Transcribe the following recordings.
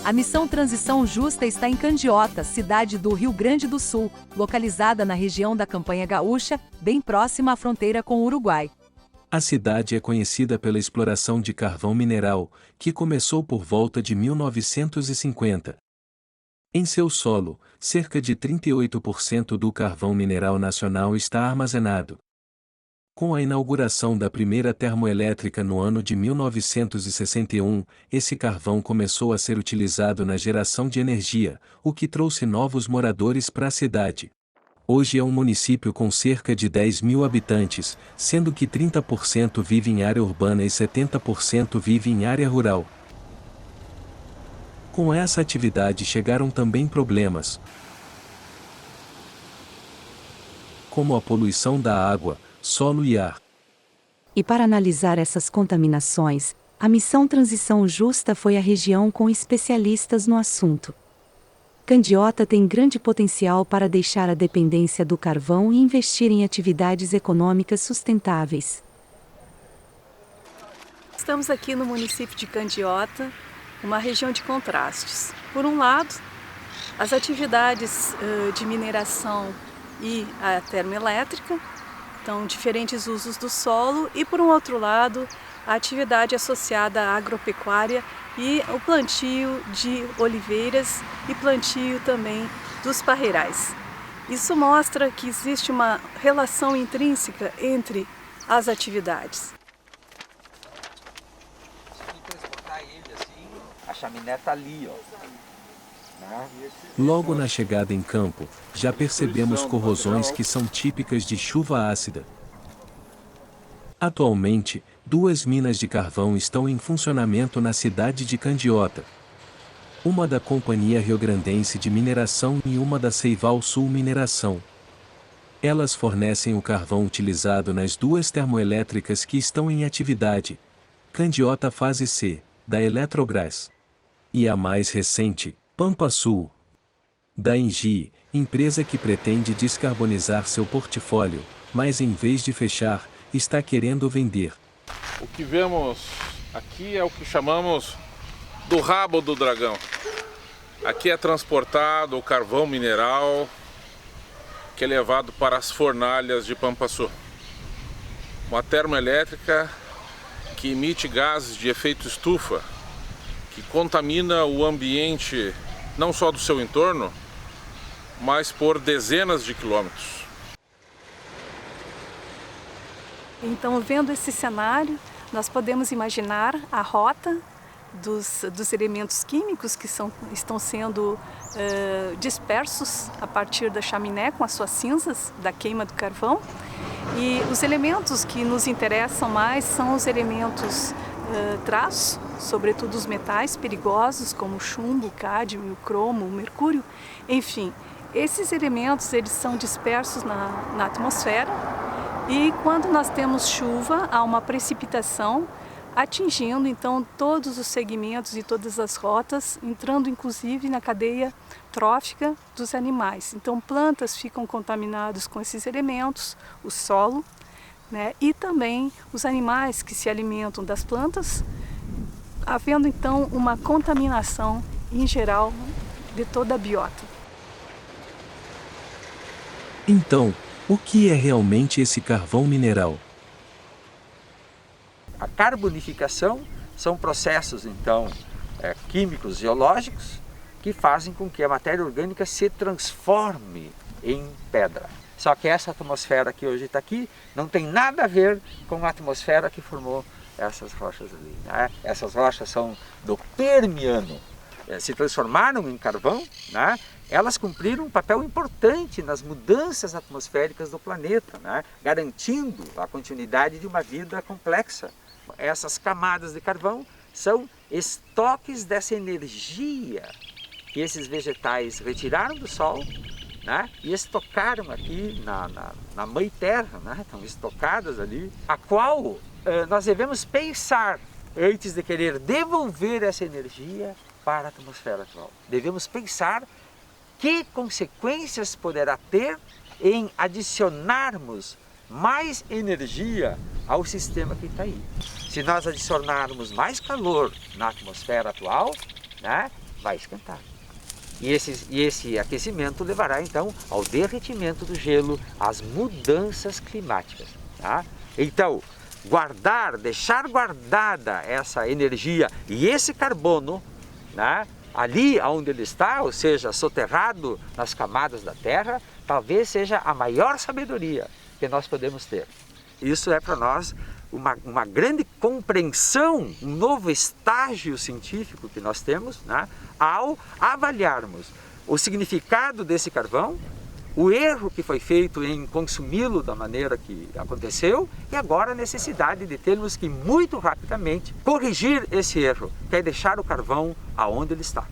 A Missão Transição Justa está em Candiota, cidade do Rio Grande do Sul, localizada na região da Campanha Gaúcha, bem próxima à fronteira com o Uruguai. A cidade é conhecida pela exploração de carvão mineral, que começou por volta de 1950. Em seu solo, cerca de 38% do carvão mineral nacional está armazenado. Com a inauguração da primeira termoelétrica no ano de 1961, esse carvão começou a ser utilizado na geração de energia, o que trouxe novos moradores para a cidade. Hoje é um município com cerca de 10 mil habitantes, sendo que 30% vive em área urbana e 70% vive em área rural. Com essa atividade chegaram também problemas, como a poluição da água, solo e ar. E para analisar essas contaminações, a Missão Transição Justa foi à região com especialistas no assunto. Candiota tem grande potencial para deixar a dependência do carvão e investir em atividades econômicas sustentáveis. Estamos aqui no município de Candiota, uma região de contrastes. Por um lado, as atividades de mineração e a termoelétrica, então diferentes usos do solo, e por um outro lado, a atividade associada à agropecuária e o plantio de oliveiras e plantio também dos parreirais. Isso mostra que existe uma relação intrínseca entre as atividades. A chaminé está ali, ó. Logo na chegada em campo, já percebemos corrosões que são típicas de chuva ácida. Atualmente, 2 minas de carvão estão em funcionamento na cidade de Candiota. Uma da Companhia Riograndense de Mineração e uma da Seival Sul Mineração. Elas fornecem o carvão utilizado nas 2 termoelétricas que estão em atividade, Candiota Fase C, da Eletrobras. E a mais recente, Pampa Sul, da Engie, empresa que pretende descarbonizar seu portfólio, mas em vez de fechar, está querendo vender. O que vemos aqui é o que chamamos do rabo do dragão. Aqui é transportado o carvão mineral que é levado para as fornalhas de Pampa Sul. Uma termoelétrica que emite gases de efeito estufa, que contamina o ambiente não só do seu entorno, mas por dezenas de quilômetros. Então, vendo esse cenário, nós podemos imaginar a rota dos elementos químicos que estão sendo dispersos a partir da chaminé com as suas cinzas da queima do carvão. E os elementos que nos interessam mais são os elementos traço, sobretudo os metais perigosos como o chumbo, o cádmio, o cromo, o mercúrio. Enfim, esses elementos eles são dispersos na atmosfera e quando nós temos chuva, há uma precipitação atingindo então todos os segmentos e todas as rotas, entrando inclusive na cadeia trófica dos animais. Então plantas ficam contaminadas com esses elementos, o solo, né? E também os animais que se alimentam das plantas, havendo então uma contaminação em geral de toda a biota. Então, o que é realmente esse carvão mineral? A carbonificação são processos então químicos geológicos que fazem com que a matéria orgânica se transforme em pedra. Só que essa atmosfera que hoje está aqui não tem nada a ver com a atmosfera que formou essas rochas ali, né? Essas rochas são do Permiano, se transformaram em carvão, né? Elas cumpriram um papel importante nas mudanças atmosféricas do planeta, né? Garantindo a continuidade de uma vida complexa. Essas camadas de carvão são estoques dessa energia que esses vegetais retiraram do Sol, né? E estocaram aqui na Mãe Terra, né? Estão estocadas ali, a qual nós devemos pensar antes de querer devolver essa energia para a atmosfera atual. Devemos pensar que consequências poderá ter em adicionarmos mais energia ao sistema que está aí. Se nós adicionarmos mais calor na atmosfera atual, né, vai esquentar. E esse aquecimento levará então ao derretimento do gelo, às mudanças climáticas. Tá? Então, deixar guardada essa energia e esse carbono, né, ali onde ele está, ou seja, soterrado nas camadas da Terra, talvez seja a maior sabedoria que nós podemos ter. Isso é para nós uma grande compreensão, um novo estágio científico que nós temos, né, ao avaliarmos o significado desse carvão, o erro que foi feito em consumi-lo da maneira que aconteceu e agora a necessidade de termos que muito rapidamente corrigir esse erro, que é deixar o carvão aonde ele está.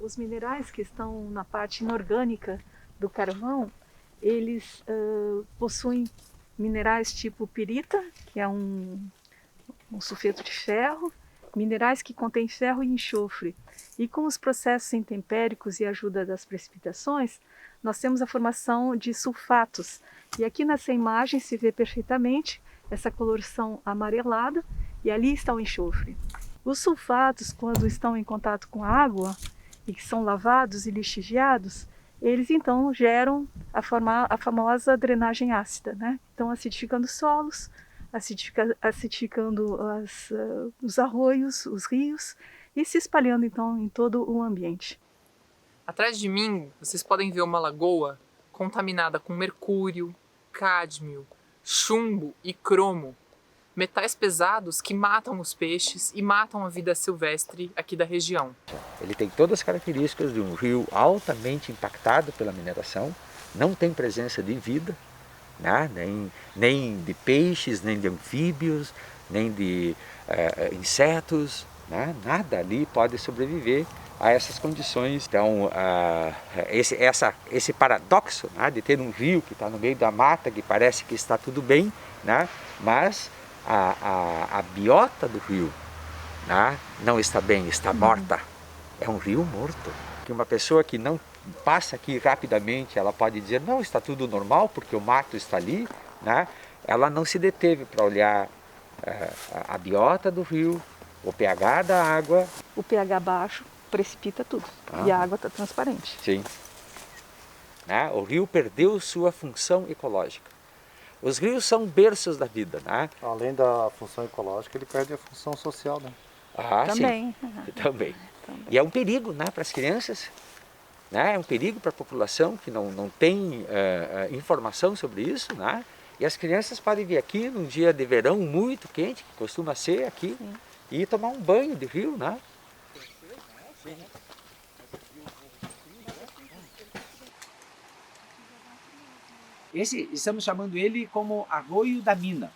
Os minerais que estão na parte inorgânica do carvão, eles possuem minerais tipo pirita, que é um sulfeto de ferro, minerais que contêm ferro e enxofre. E com os processos intempéricos e a ajuda das precipitações, nós temos a formação de sulfatos. E aqui nessa imagem se vê perfeitamente essa coloração amarelada e ali está o enxofre. Os sulfatos, quando estão em contato com a água e que são lavados e lixiviados, eles então geram a famosa drenagem ácida, né? Então acidificando solos, acidificando os arroios, os rios e se espalhando então em todo o ambiente. Atrás de mim, vocês podem ver uma lagoa contaminada com mercúrio, cádmio, chumbo e cromo, metais pesados que matam os peixes e matam a vida silvestre aqui da região. Ele tem todas as características de um rio altamente impactado pela mineração, não tem presença de vida, né? nem de peixes, nem de anfíbios, nem de insetos, né? Nada ali pode sobreviver a essas condições. Então, esse paradoxo, né, de ter um rio que está no meio da mata, que parece que está tudo bem, né, mas a biota do rio, né, não está bem, está morta. É um rio morto. Que uma pessoa que não passa aqui rapidamente, ela pode dizer, não, está tudo normal, porque o mato está ali, né? Ela não se deteve para olhar a biota do rio, o pH da água. O pH baixo precipita tudo e a água está transparente. Sim. Né? O rio perdeu sua função ecológica. Os rios são berços da vida, né? Além da função ecológica, ele perde a função social, né? Também. Sim. Também. E é um perigo, né, para as crianças, né? É um perigo para a população que não tem informação sobre isso, né? E as crianças podem vir aqui num dia de verão muito quente, que costuma ser aqui, e tomar um banho de rio, né? Estamos chamando ele como arroio da mina,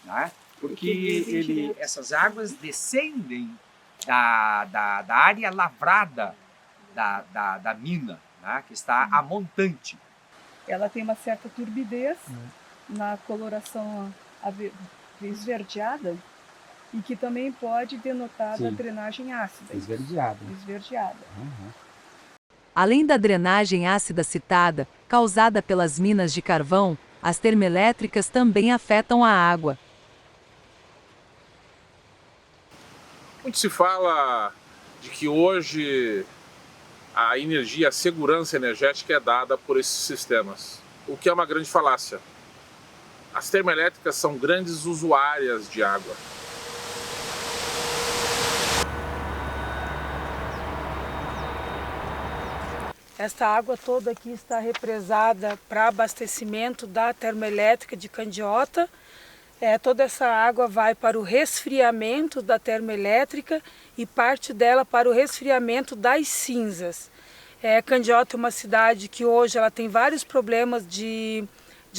né? Porque essas águas descendem da área lavrada da mina, né? Que está a montante. Ela tem uma certa turbidez na coloração esverdeada e que também pode denotar da drenagem ácida. Esverdeada. Além da drenagem ácida citada, causada pelas minas de carvão, as termoelétricas também afetam a água. Muito se fala de que hoje a energia, a segurança energética é dada por esses sistemas, o que é uma grande falácia. As termoelétricas são grandes usuárias de água. Esta água toda aqui está represada para abastecimento da termoelétrica de Candiota. Toda essa água vai para o resfriamento da termoelétrica e parte dela para o resfriamento das cinzas. Candiota é uma cidade que hoje ela tem vários problemas de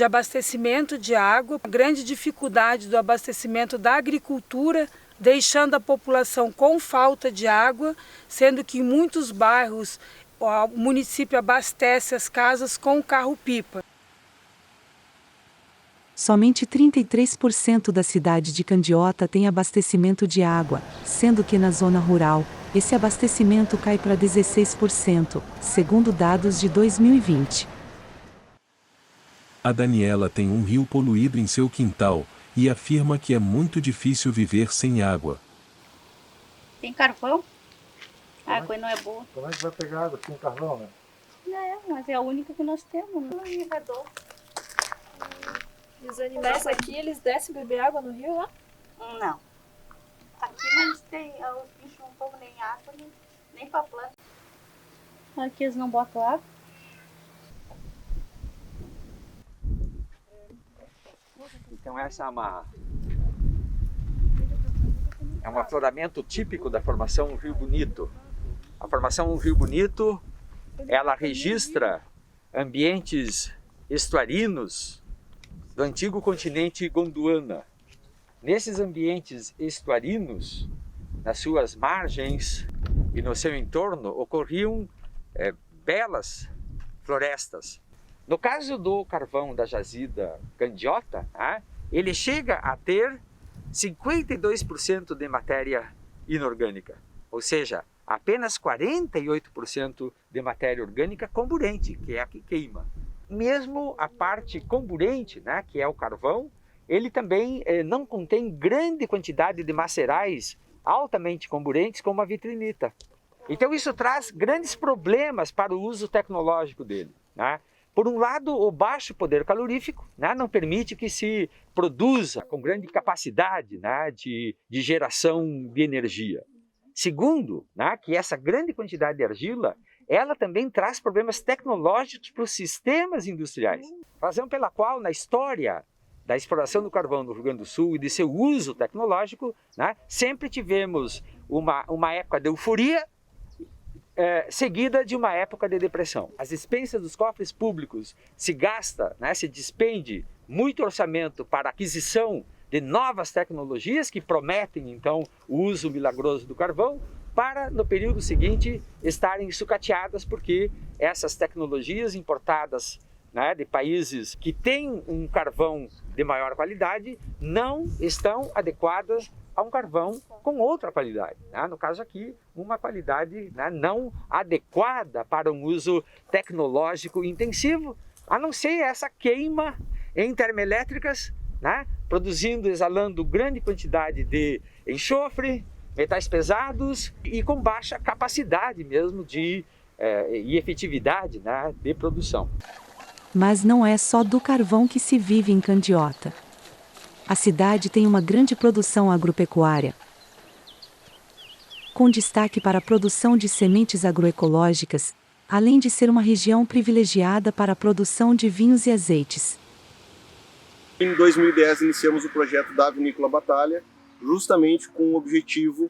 abastecimento de água, grande dificuldade do abastecimento da agricultura, deixando a população com falta de água, sendo que em muitos bairros o município abastece as casas com carro-pipa. Somente 33% da cidade de Candiota tem abastecimento de água, sendo que na zona rural, esse abastecimento cai para 16%, segundo dados de 2020. A Daniela tem um rio poluído em seu quintal, e afirma que é muito difícil viver sem água. Tem carvão? A água não é boa. Como é que vai pegar água sem carvão, né? É, mas é a única que nós temos. E os animais aqui, eles descem beber água no rio lá? Não. Aqui não tem, os bichos não tomam nem água, nem pra planta. Aqui eles não botam água. Então essa é um afloramento típico da formação Rio Bonito. A formação Rio Bonito, ela registra ambientes estuarinos do antigo continente Gondwana. Nesses ambientes estuarinos, nas suas margens e no seu entorno, ocorriam belas florestas. No caso do carvão da jazida Candiota, ele chega a ter 52% de matéria inorgânica, ou seja, apenas 48% de matéria orgânica comburente, que é a que queima. Mesmo a parte comburente, que é o carvão, ele também não contém grande quantidade de macerais altamente comburentes, como a vitrinita. Então isso traz grandes problemas para o uso tecnológico dele. Por um lado, o baixo poder calorífico não permite que se produza com grande capacidade de geração de energia. Segundo, que essa grande quantidade de argila, ela também traz problemas tecnológicos para os sistemas industriais. Razão pela qual, na história da exploração do carvão no Rio Grande do Sul e de seu uso tecnológico, sempre tivemos uma época de euforia, seguida de uma época de depressão. As despensas dos cofres públicos se gasta, se despende muito orçamento para a aquisição de novas tecnologias que prometem, então, o uso milagroso do carvão, para, no período seguinte, estarem sucateadas porque essas tecnologias importadas de países que têm um carvão de maior qualidade não estão adequadas a um carvão com outra qualidade. No caso aqui, uma qualidade não adequada para um uso tecnológico intensivo, a não ser essa queima em termoelétricas, produzindo, exalando grande quantidade de enxofre, metais pesados e com baixa capacidade mesmo e efetividade de produção. Mas não é só do carvão que se vive em Candiota. A cidade tem uma grande produção agropecuária, com destaque para a produção de sementes agroecológicas, além de ser uma região privilegiada para a produção de vinhos e azeites. Em 2010 iniciamos o projeto da Vinícola Batalha, justamente com o objetivo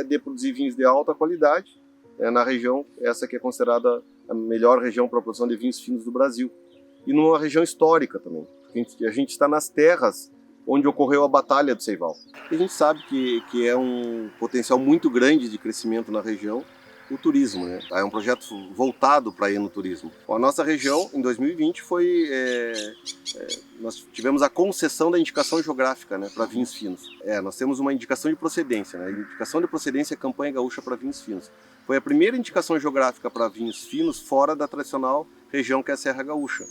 de produzir vinhos de alta qualidade na região, essa que é considerada a melhor região para a produção de vinhos finos do Brasil. E numa região histórica também. A gente está nas terras onde ocorreu a Batalha do Ceival. A gente sabe que é um potencial muito grande de crescimento na região, o turismo, É um projeto voltado para ir no turismo. A nossa região, em 2020, nós tivemos a concessão da indicação geográfica para vinhos finos. Nós temos uma indicação de procedência. A indicação de procedência é Campanha Gaúcha para vinhos finos. Foi a primeira indicação geográfica para vinhos finos fora da tradicional região que é a Serra Gaúcha.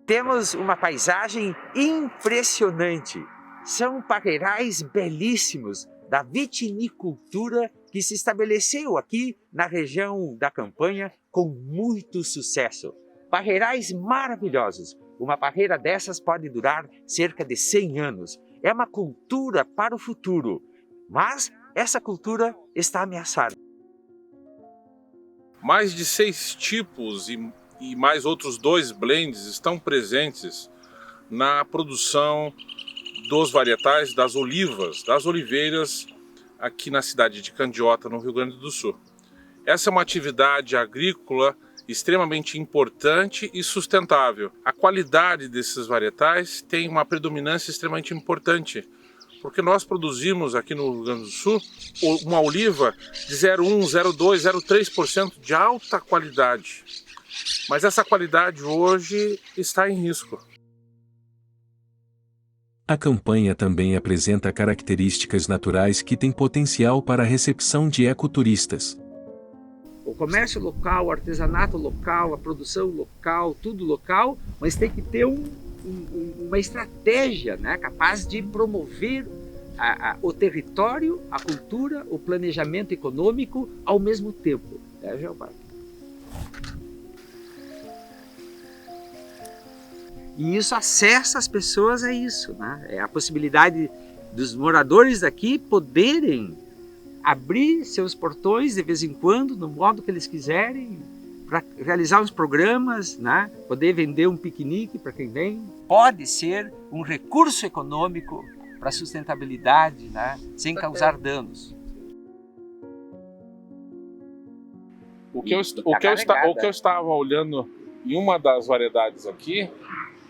Temos uma paisagem impressionante. São parreirais belíssimos da vitinicultura que se estabeleceu aqui na região da Campanha com muito sucesso. Parreirais maravilhosos. Uma parreira dessas pode durar cerca de 100 anos. É uma cultura para o futuro, mas essa cultura está ameaçada. Mais de 6 tipos e mais outros 2 blends estão presentes na produção dos varietais das olivas, das oliveiras, aqui na cidade de Candiota, no Rio Grande do Sul. Essa é uma atividade agrícola extremamente importante e sustentável. A qualidade desses varietais tem uma predominância extremamente importante, porque nós produzimos aqui no Rio Grande do Sul uma oliva de 0,1, 0,2, 0,3% de alta qualidade. Mas essa qualidade hoje está em risco. A Campanha também apresenta características naturais que têm potencial para a recepção de ecoturistas. O comércio local, o artesanato local, a produção local, tudo local, mas tem que ter um uma estratégia, né, capaz de promover o território, a cultura, o planejamento econômico ao mesmo tempo. Geoparque. E isso acessa as pessoas a isso, né? É a possibilidade dos moradores daqui poderem abrir seus portões de vez em quando, no modo que eles quiserem, para realizar uns programas, né? Poder vender um piquenique para quem vem. Pode ser um recurso econômico para a sustentabilidade, né? Sem causar danos. O que eu estava olhando em uma das variedades aqui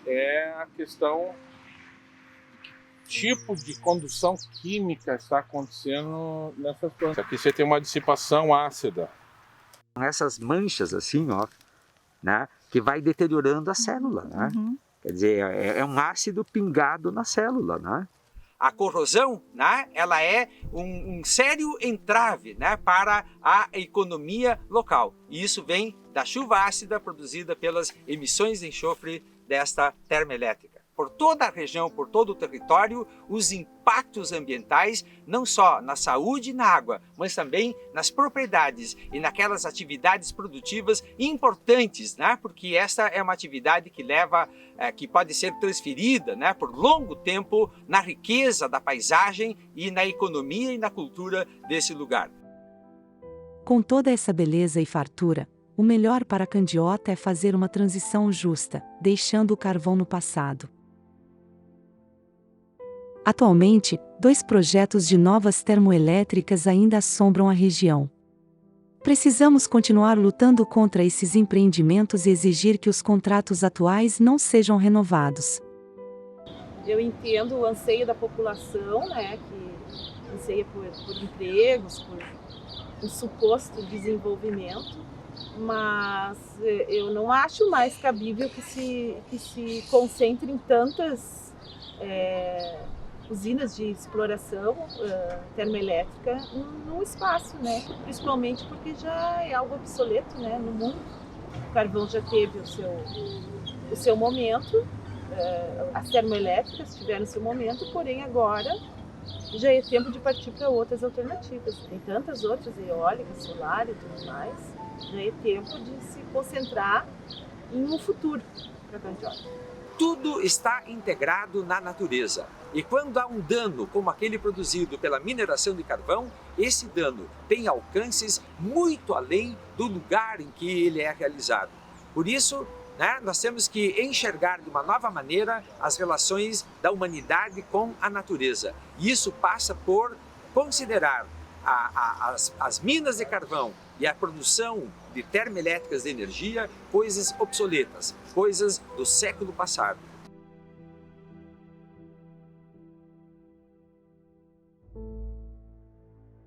é a questão de que tipo de condução química está acontecendo nessas plantas. Aqui você tem uma dissipação ácida. Essas manchas assim, ó, né, que vai deteriorando a célula, né? Quer dizer, é um ácido pingado na célula, né? A corrosão, né, ela é um sério entrave, né, para a economia local. E isso vem da chuva ácida produzida pelas emissões de enxofre desta termoelétrica. Por toda a região, por todo o território, os impactos ambientais, não só na saúde e na água, mas também nas propriedades e naquelas atividades produtivas importantes, né? Porque essa é uma atividade que que pode ser transferida, né, por longo tempo na riqueza da paisagem e na economia e na cultura desse lugar. Com toda essa beleza e fartura, o melhor para a Candiota é fazer uma transição justa, deixando o carvão no passado. Atualmente, 2 projetos de novas termoelétricas ainda assombram a região. Precisamos continuar lutando contra esses empreendimentos e exigir que os contratos atuais não sejam renovados. Eu entendo o anseio da população, né, que anseia por empregos, por um suposto desenvolvimento, mas eu não acho mais cabível que se concentre em tantas usinas de exploração termoelétrica num espaço, né? Principalmente porque já é algo obsoleto, né, no mundo. O carvão já teve o seu momento, as termoelétricas tiveram o seu momento, porém agora já é tempo de partir para outras alternativas. Tem tantas outras, eólicas, solar e tudo mais. Já é tempo de se concentrar em um futuro para a Candiota. Tudo está integrado na natureza. E quando há um dano como aquele produzido pela mineração de carvão, esse dano tem alcances muito além do lugar em que ele é realizado. Por isso, né, nós temos que enxergar de uma nova maneira as relações da humanidade com a natureza. E isso passa por considerar as minas de carvão e a produção de termoelétricas de energia coisas obsoletas, coisas do século passado.